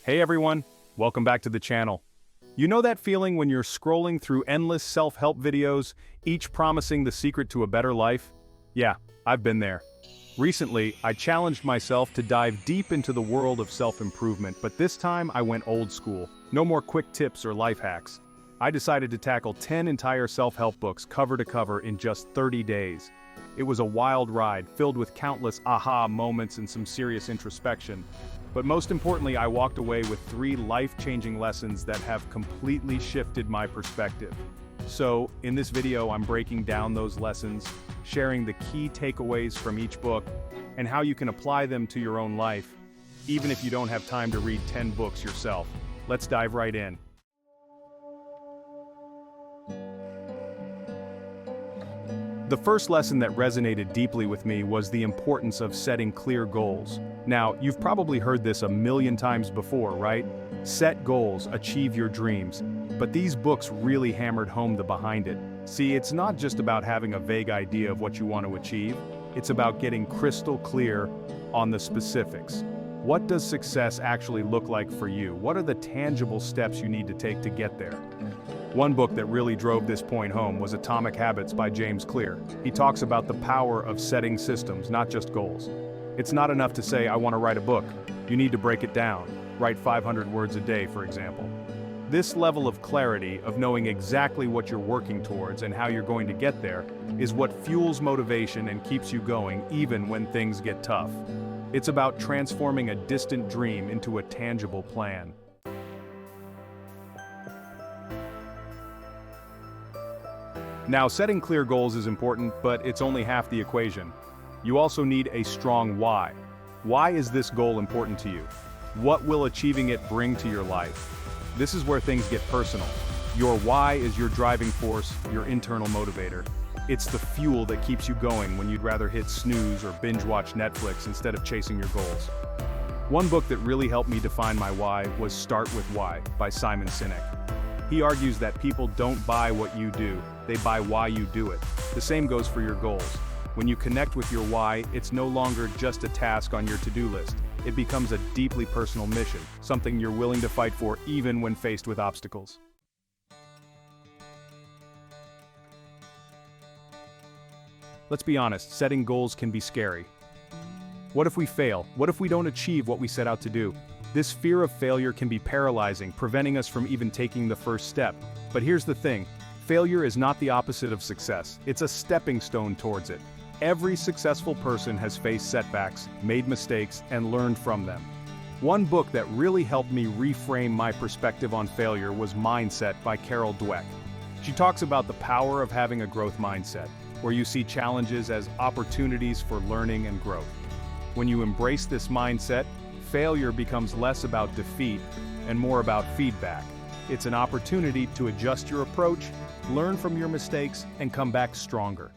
Hey everyone, welcome back to the channel. You know that feeling when you're scrolling through endless self-help videos, each promising the secret to a better life? Yeah, I've been there. Recently, I challenged myself to dive deep into the world of self-improvement, but this time I went old school. No more quick tips or life hacks. I decided to tackle 10 entire self-help books cover to cover in just 30 days. It was a wild ride, filled with countless aha moments and some serious introspection. But most importantly, I walked away with 3 life-changing lessons that have completely shifted my perspective. So, in this video, I'm breaking down those lessons, sharing the key takeaways from each book, and how you can apply them to your own life, even if you don't have time to read 10 books yourself. Let's dive right in. The first lesson that resonated deeply with me was the importance of setting clear goals. Now, you've probably heard this a million times before, right? Set goals, achieve your dreams. But these books really hammered home the behind it. See, it's not just about having a vague idea of what you want to achieve, it's about getting crystal clear on the specifics. What does success actually look like for you? What are the tangible steps you need to take to get there? One book that really drove this point home was Atomic Habits by James Clear. He talks about the power of setting systems, not just goals. It's not enough to say, I want to write a book. You need to break it down. Write 500 words a day, for example. This level of clarity, of knowing exactly what you're working towards and how you're going to get there, is what fuels motivation and keeps you going even when things get tough. It's about transforming a distant dream into a tangible plan. Now, setting clear goals is important, but it's only half the equation. You also need a strong why. Why is this goal important to you? What will achieving it bring to your life? This is where things get personal. Your why is your driving force, your internal motivator. It's the fuel that keeps you going when you'd rather hit snooze or binge watch Netflix instead of chasing your goals. One book that really helped me define my why was Start With Why by Simon Sinek. He argues that people don't buy what you do, they buy why you do it. The same goes for your goals. When you connect with your why, it's no longer just a task on your to-do list. It becomes a deeply personal mission, something you're willing to fight for even when faced with obstacles. Let's be honest, setting goals can be scary. What if we fail? What if we don't achieve what we set out to do? This fear of failure can be paralyzing, preventing us from even taking the first step. But here's the thing, failure is not the opposite of success. It's a stepping stone towards it. Every successful person has faced setbacks, made mistakes, and learned from them. One book that really helped me reframe my perspective on failure was Mindset by Carol Dweck. She talks about the power of having a growth mindset, where you see challenges as opportunities for learning and growth. When you embrace this mindset, failure becomes less about defeat and more about feedback. It's an opportunity to adjust your approach, learn from your mistakes, and come back stronger.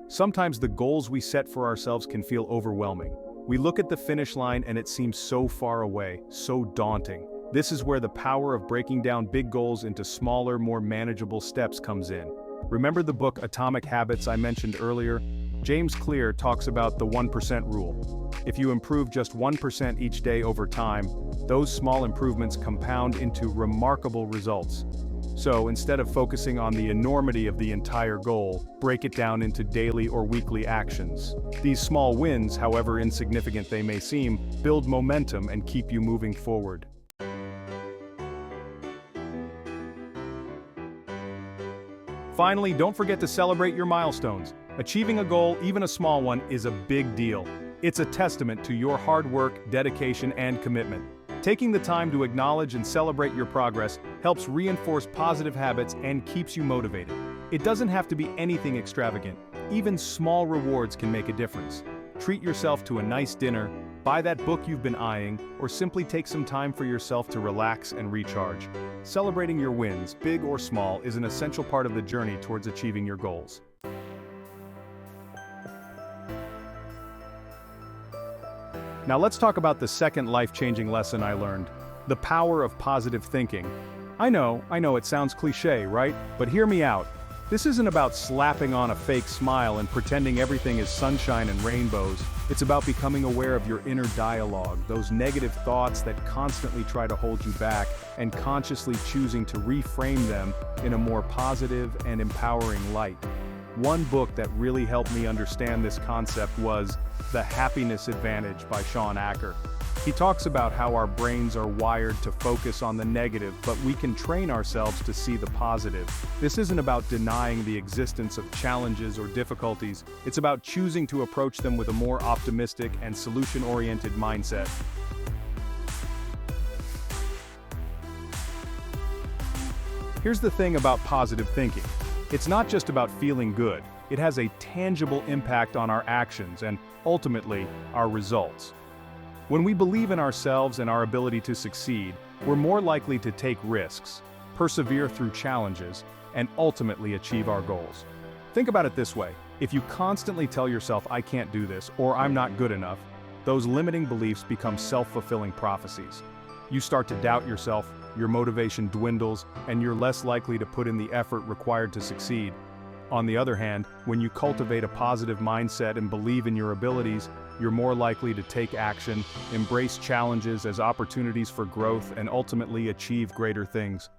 Sometimes the goals we set for ourselves can feel overwhelming. We look at the finish line and it seems so far away, so daunting. This is where the power of breaking down big goals into smaller, more manageable steps comes in. Remember the book Atomic Habits I mentioned earlier? James Clear talks about the 1% rule. If you improve just 1% each day over time, those small improvements compound into remarkable results. So instead of focusing on the enormity of the entire goal, break it down into daily or weekly actions. These small wins, however insignificant they may seem, build momentum and keep you moving forward. Finally, don't forget to celebrate your milestones. Achieving a goal, even a small one, is a big deal. It's a testament to your hard work, dedication, and commitment. Taking the time to acknowledge and celebrate your progress helps reinforce positive habits and keeps you motivated. It doesn't have to be anything extravagant. Even small rewards can make a difference. Treat yourself to a nice dinner, buy that book you've been eyeing, or simply take some time for yourself to relax and recharge. Celebrating your wins, big or small, is an essential part of the journey towards achieving your goals. Now let's talk about the second life-changing lesson I learned, the power of positive thinking. I know it sounds cliché, right? But hear me out. This isn't about slapping on a fake smile and pretending everything is sunshine and rainbows. It's about becoming aware of your inner dialogue, those negative thoughts that constantly try to hold you back, and consciously choosing to reframe them in a more positive and empowering light. One book that really helped me understand this concept was The Happiness Advantage by Shawn Achor. He talks about how our brains are wired to focus on the negative, but we can train ourselves to see the positive. This isn't about denying the existence of challenges or difficulties, it's about choosing to approach them with a more optimistic and solution-oriented mindset. Here's the thing about positive thinking. It's not just about feeling good, it has a tangible impact on our actions and, ultimately, our results. When we believe in ourselves and our ability to succeed, we're more likely to take risks, persevere through challenges, and ultimately achieve our goals. Think about it this way: if you constantly tell yourself, "I can't do this," or "I'm not good enough," those limiting beliefs become self-fulfilling prophecies. You start to doubt yourself, your motivation dwindles, and you're less likely to put in the effort required to succeed. On the other hand, when you cultivate a positive mindset and believe in your abilities, you're more likely to take action, embrace challenges as opportunities for growth, and ultimately achieve greater things.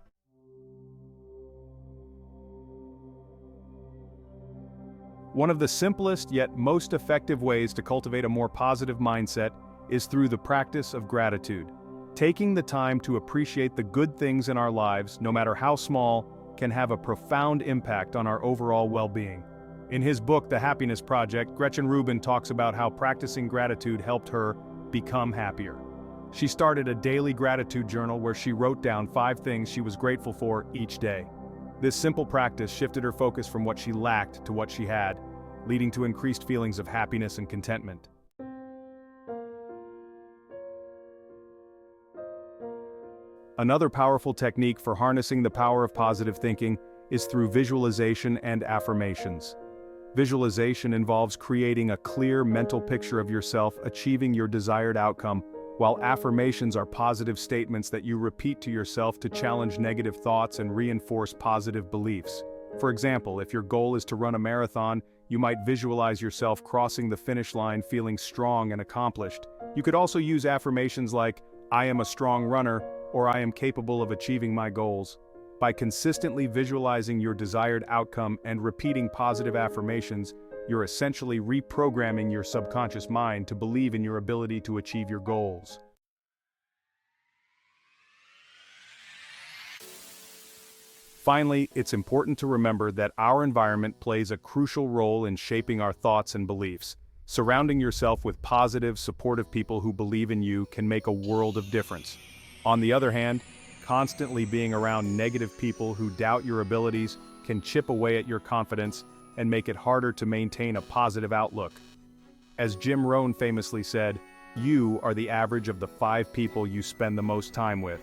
One of the simplest yet most effective ways to cultivate a more positive mindset is through the practice of gratitude. Taking the time to appreciate the good things in our lives, no matter how small, can have a profound impact on our overall well-being. In his book, The Happiness Project, Gretchen Rubin talks about how practicing gratitude helped her become happier. She started a daily gratitude journal where she wrote down 5 things she was grateful for each day. This simple practice shifted her focus from what she lacked to what she had, leading to increased feelings of happiness and contentment. Another powerful technique for harnessing the power of positive thinking is through visualization and affirmations. Visualization involves creating a clear mental picture of yourself achieving your desired outcome, while affirmations are positive statements that you repeat to yourself to challenge negative thoughts and reinforce positive beliefs. For example, if your goal is to run a marathon, you might visualize yourself crossing the finish line feeling strong and accomplished. You could also use affirmations like, "I am a strong runner," or "I am capable of achieving my goals." By consistently visualizing your desired outcome and repeating positive affirmations, you're essentially reprogramming your subconscious mind to believe in your ability to achieve your goals. Finally, it's important to remember that our environment plays a crucial role in shaping our thoughts and beliefs. Surrounding yourself with positive, supportive people who believe in you can make a world of difference. On the other hand, constantly being around negative people who doubt your abilities can chip away at your confidence and make it harder to maintain a positive outlook. As Jim Rohn famously said, "You are the average of the 5 people you spend the most time with."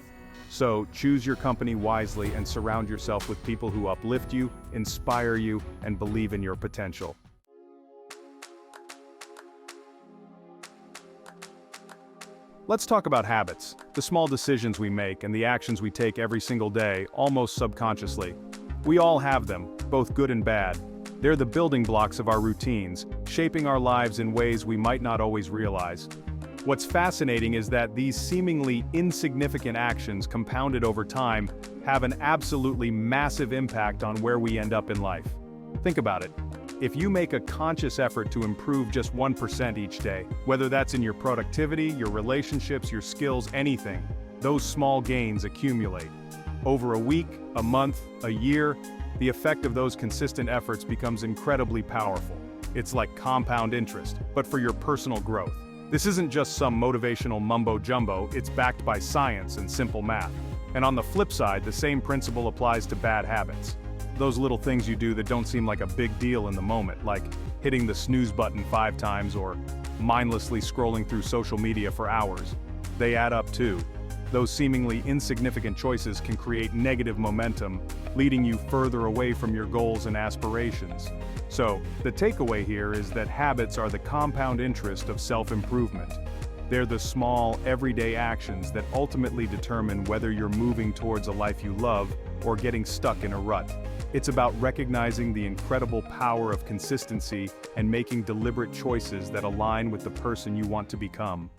So, choose your company wisely and surround yourself with people who uplift you, inspire you, and believe in your potential. Let's talk about habits, the small decisions we make and the actions we take every single day, almost subconsciously. We all have them, both good and bad. They're the building blocks of our routines, shaping our lives in ways we might not always realize. What's fascinating is that these seemingly insignificant actions compounded over time have an absolutely massive impact on where we end up in life. Think about it. If you make a conscious effort to improve just 1% each day, whether that's in your productivity, your relationships, your skills, anything, those small gains accumulate. Over a week, a month, a year, the effect of those consistent efforts becomes incredibly powerful. It's like compound interest, but for your personal growth. This isn't just some motivational mumbo-jumbo, it's backed by science and simple math. And on the flip side, the same principle applies to bad habits. Those little things you do that don't seem like a big deal in the moment, like hitting the snooze button 5 times or mindlessly scrolling through social media for hours. They add up too. Those seemingly insignificant choices can create negative momentum, leading you further away from your goals and aspirations. So, the takeaway here is that habits are the compound interest of self-improvement. They're the small, everyday actions that ultimately determine whether you're moving towards a life you love or getting stuck in a rut. It's about recognizing the incredible power of consistency and making deliberate choices that align with the person you want to become.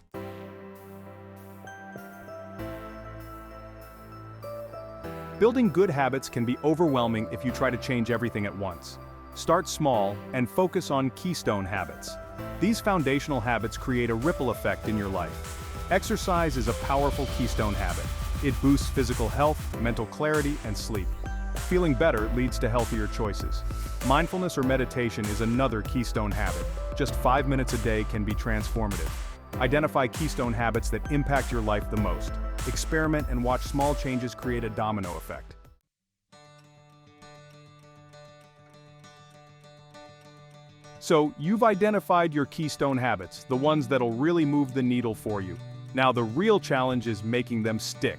Building good habits can be overwhelming if you try to change everything at once. Start small and focus on Keystone Habits. These foundational habits create a ripple effect in your life. Exercise is a powerful keystone habit. It boosts physical health, mental clarity, and sleep. Feeling better leads to healthier choices. Mindfulness or meditation is another keystone habit. Just 5 minutes a day can be transformative. Identify keystone habits that impact your life the most. Experiment and watch small changes create a domino effect. So, you've identified your keystone habits, the ones that'll really move the needle for you. Now the real challenge is making them stick.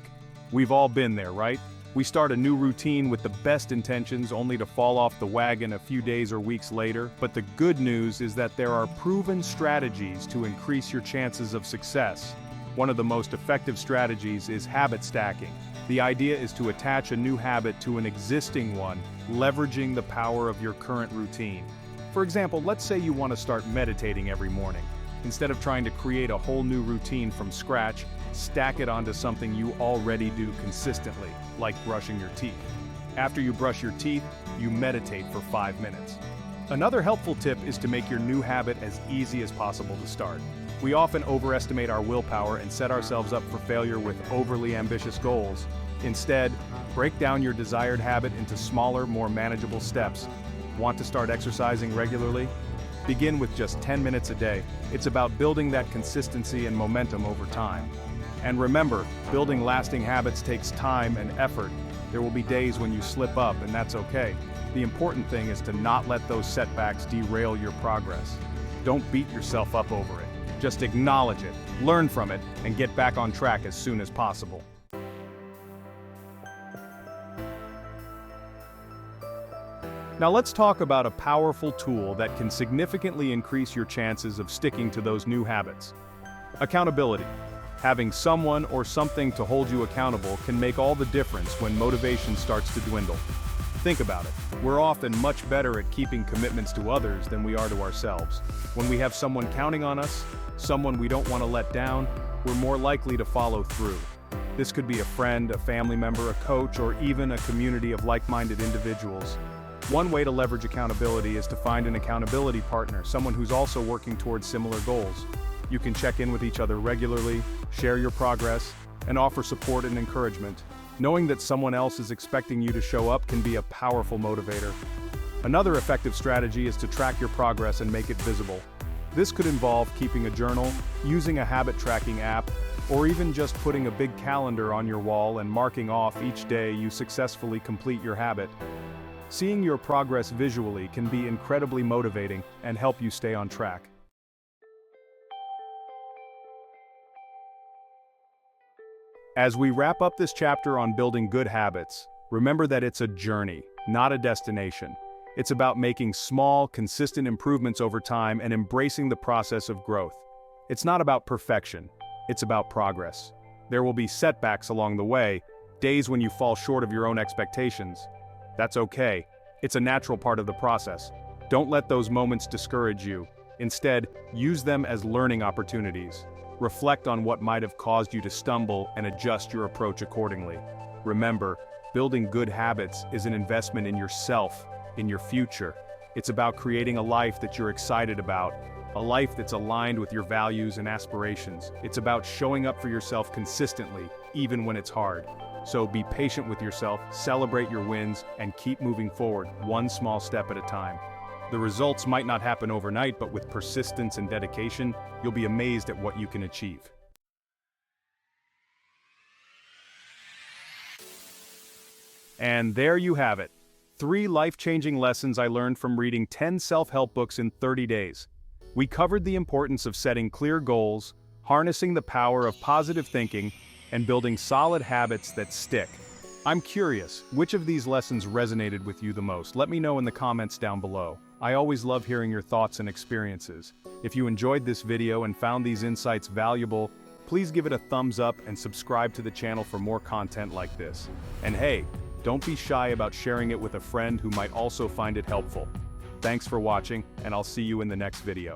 We've all been there, right? We start a new routine with the best intentions only to fall off the wagon a few days or weeks later, but the good news is that there are proven strategies to increase your chances of success. One of the most effective strategies is habit stacking. The idea is to attach a new habit to an existing one, leveraging the power of your current routine. For example, let's say you want to start meditating every morning. Instead of trying to create a whole new routine from scratch, stack it onto something you already do consistently, like brushing your teeth. After you brush your teeth, you meditate for 5 minutes. Another helpful tip is to make your new habit as easy as possible to start. We often overestimate our willpower and set ourselves up for failure with overly ambitious goals. Instead, break down your desired habit into smaller, more manageable steps. Want to start exercising regularly? Begin with just 10 minutes a day. It's about building that consistency and momentum over time. And remember, building lasting habits takes time and effort. There will be days when you slip up, and that's okay. The important thing is to not let those setbacks derail your progress. Don't beat yourself up over it. Just acknowledge it, learn from it, and get back on track as soon as possible. Now let's talk about a powerful tool that can significantly increase your chances of sticking to those new habits. Accountability. Having someone or something to hold you accountable can make all the difference when motivation starts to dwindle. Think about it. We're often much better at keeping commitments to others than we are to ourselves. When we have someone counting on us, someone we don't want to let down, we're more likely to follow through. This could be a friend, a family member, a coach, or even a community of like-minded individuals. One way to leverage accountability is to find an accountability partner, someone who's also working towards similar goals. You can check in with each other regularly, share your progress, and offer support and encouragement. Knowing that someone else is expecting you to show up can be a powerful motivator. Another effective strategy is to track your progress and make it visible. This could involve keeping a journal, using a habit tracking app, or even just putting a big calendar on your wall and marking off each day you successfully complete your habit. Seeing your progress visually can be incredibly motivating and help you stay on track. As we wrap up this chapter on building good habits, remember that it's a journey, not a destination. It's about making small, consistent improvements over time and embracing the process of growth. It's not about perfection, it's about progress. There will be setbacks along the way, days when you fall short of your own expectations. That's okay. It's a natural part of the process. Don't let those moments discourage you. Instead, use them as learning opportunities. Reflect on what might have caused you to stumble and adjust your approach accordingly. Remember, building good habits is an investment in yourself, in your future. It's about creating a life that you're excited about, a life that's aligned with your values and aspirations. It's about showing up for yourself consistently, even when it's hard. So be patient with yourself, celebrate your wins, and keep moving forward, one small step at a time. The results might not happen overnight, but with persistence and dedication, you'll be amazed at what you can achieve. And there you have it. 3 life-changing lessons I learned from reading 10 self-help books in 30 days. We covered the importance of setting clear goals, harnessing the power of positive thinking, and building solid habits that stick. I'm curious, which of these lessons resonated with you the most? Let me know in the comments down below. I always love hearing your thoughts and experiences. If you enjoyed this video and found these insights valuable, please give it a thumbs up and subscribe to the channel for more content like this. And hey, Don't be shy about sharing it with a friend who might also find it helpful. Thanks for watching, and I'll see you in the next video.